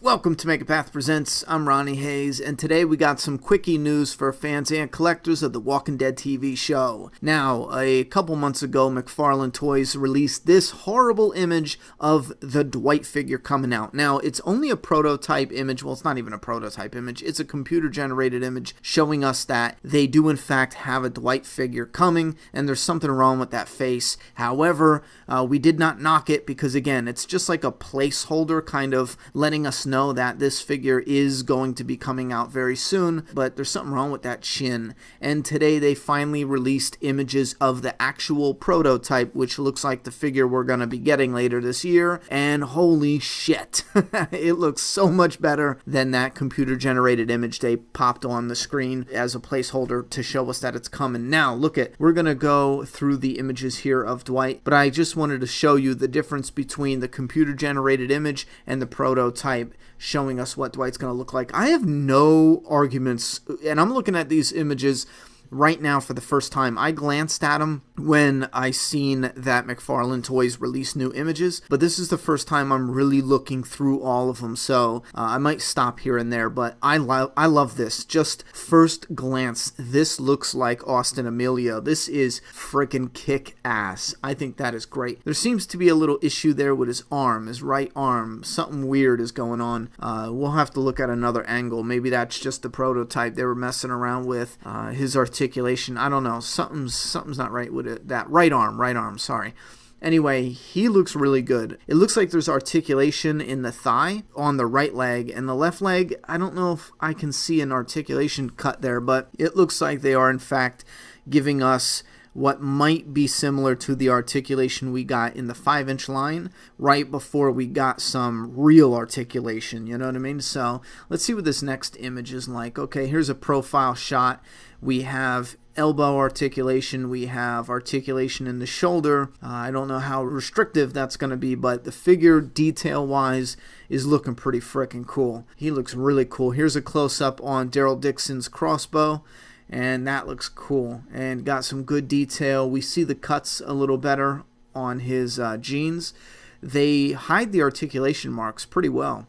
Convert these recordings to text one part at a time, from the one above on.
Welcome to Megapath Presents. I'm Ronnie Hayes, and today we got some quickie news for fans and collectors of the Walking Dead TV show. Now, a couple months ago, McFarlane Toys released this horrible image of the Dwight figure coming out. Now, it's only a prototype image. Well, it's not even a prototype image. It's a computer-generated image showing us that they do, in fact, have a Dwight figure coming, and there's something wrong with that face. However, we did not knock it because, again, it's just like a placeholder kind of letting us know that this figure is going to be coming out very soon, but there's something wrong with that chin. And today they finally released images of the actual prototype, which looks like the figure we're going to be getting later this year, and holy shit, it looks so much better than that computer generated image they popped on the screen as a placeholder to show us that it's coming. Now look at, we're going to go through the images here of Dwight, but I just wanted to show you the difference between the computer generated image and the prototype, showing us what Dwight's going to look like. I have no arguments, and I'm looking at these images right now for the first time. I glanced at them when I seen that McFarlane Toys release new images, but this is the first time I'm really looking through all of them, so I might stop here and there, but I love this. Just first glance, this looks like Austin Amelio. This is freaking kick-ass. I think that is great. There seems to be a little issue there with his arm, his right arm. Something weird is going on. We'll have to look at another angle. Maybe that's just the prototype they were messing around with. His articulation, I don't know, something's not right with it. That right arm, sorry. Anyway, he looks really good. It looks like there's articulation in the thigh on the right leg, and the left leg, I don't know if I can see an articulation cut there, but it looks like they are in fact giving us what might be similar to the articulation we got in the 5-inch line right before we got some real articulation, you know what I mean? So let's see what this next image is like. Okay, here's a profile shot. We have elbow articulation, we have articulation in the shoulder. I don't know how restrictive that's going to be, but the figure detail-wise is looking pretty freaking cool. He looks really cool. Here's a close-up on Daryl Dixon's crossbow, and that looks cool and got some good detail. We see the cuts a little better on his jeans. They hide the articulation marks pretty well.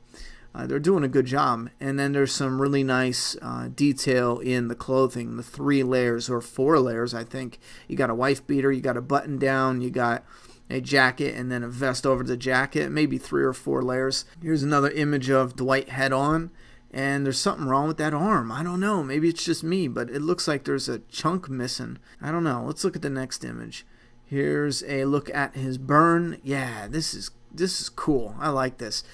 They're doing a good job. And then there's some really nice detail in the clothing, the 3 layers or 4 layers, I think. You got a wife beater, you got a button down, you got a jacket, and then a vest over the jacket, maybe 3 or 4 layers. Here's another image of Dwight head on. And there's something wrong with that arm. I don't know. Maybe it's just me, but it looks like there's a chunk missing. I don't know. Let's look at the next image. Here's a look at his burn. Yeah, this is cool. I like this.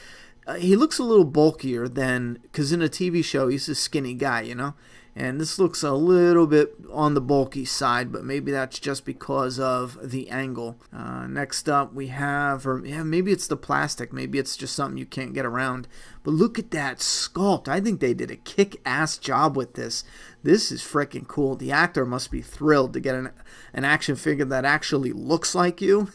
He looks a little bulkier than, because in a TV show he's a skinny guy, you know. And this looks a little bit on the bulky side, but maybe that's just because of the angle. Next up we have, or yeah, maybe it's the plastic. Maybe it's just something you can't get around. But look at that sculpt. I think they did a kick-ass job with this. This is freaking cool. The actor must be thrilled to get an action figure that actually looks like you.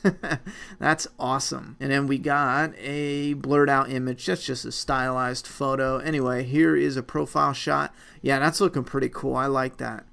That's awesome. And then we got a blurred out image. That's just a stylized photo. Anyway, here is a profile shot. Yeah, that's looking pretty cool. I like that.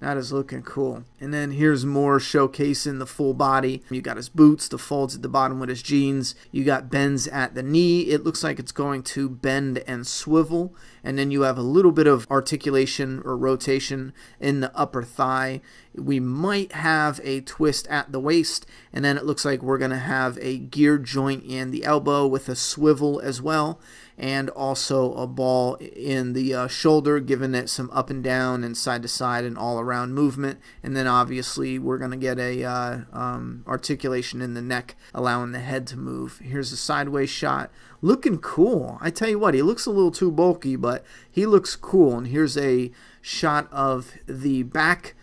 That is looking cool. And then here's more showcasing the full body. You got his boots, the folds at the bottom with his jeans. You got bends at the knee. It looks like it's going to bend and swivel. And then you have a little bit of articulation or rotation in the upper thigh. We might have a twist at the waist. And then it looks like we're going to have a gear joint in the elbow with a swivel as well. And also a ball in the shoulder, giving it some up and down and side to side and all around movement. And then obviously we're going to get a articulation in the neck, allowing the head to move. Here's a sideways shot. Looking cool. I tell you what, he looks a little too bulky, but he looks cool. And here's a shot of the back.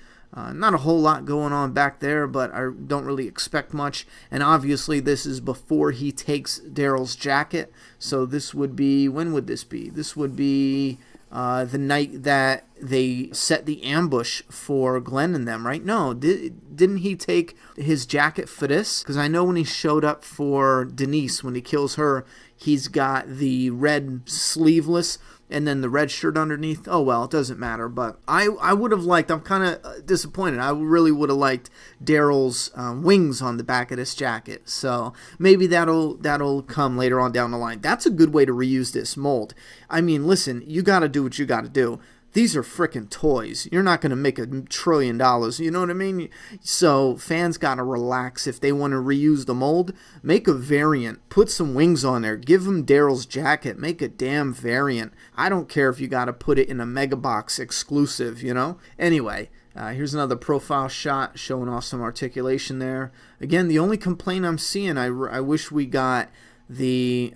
Not a whole lot going on back there, but I don't really expect much. And obviously this is before he takes Daryl's jacket. So this would be, when would this be? This would be the night that they set the ambush for Glenn and them, right? No, didn't he take his jacket for this? Because I know when he showed up for Denise, when he kills her, He's got the red sleeveless and then the red shirt underneath. Oh well, it doesn't matter. But I would have liked, I'm kind of disappointed. I really would have liked Daryl's wings on the back of this jacket. So maybe that'll come later on down the line. That's a good way to reuse this mold. I mean, listen, you got to do what you got to do. These are frickin' toys. You're not going to make $1 trillion, you know what I mean? So fans got to relax. If they want to reuse the mold, make a variant. Put some wings on there. Give them Daryl's jacket. Make a damn variant. I don't care if you got to put it in a mega box exclusive, you know? Anyway, here's another profile shot showing off some articulation there. Again, the only complaint I'm seeing, I wish we got the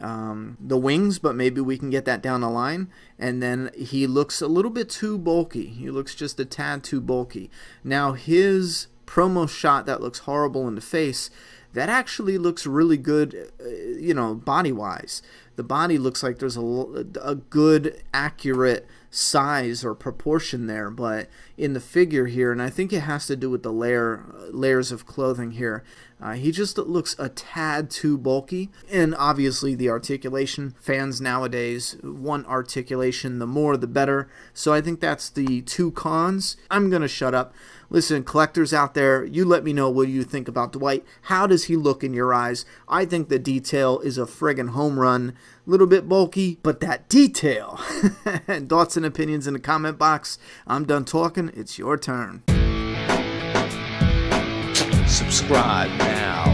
wings, but maybe we can get that down the line. And then he looks a little bit too bulky. He looks just a tad too bulky. Now his promo shot that looks horrible in the face, that actually looks really good, you know, body wise. The body looks like there's a good accurate size or proportion there, but in the figure here, and I think it has to do with the layers of clothing here, he just looks a tad too bulky. And obviously the articulation, fans nowadays want articulation, the more the better. So I think that's the two cons. I'm gonna shut up. Listen, collectors out there, you let me know what you think about Dwight. How does he look in your eyes? I think the detail is a friggin' home run. A little bit bulky, but that detail. Thoughts and opinions in the comment box. I'm done talking. It's your turn. Subscribe now.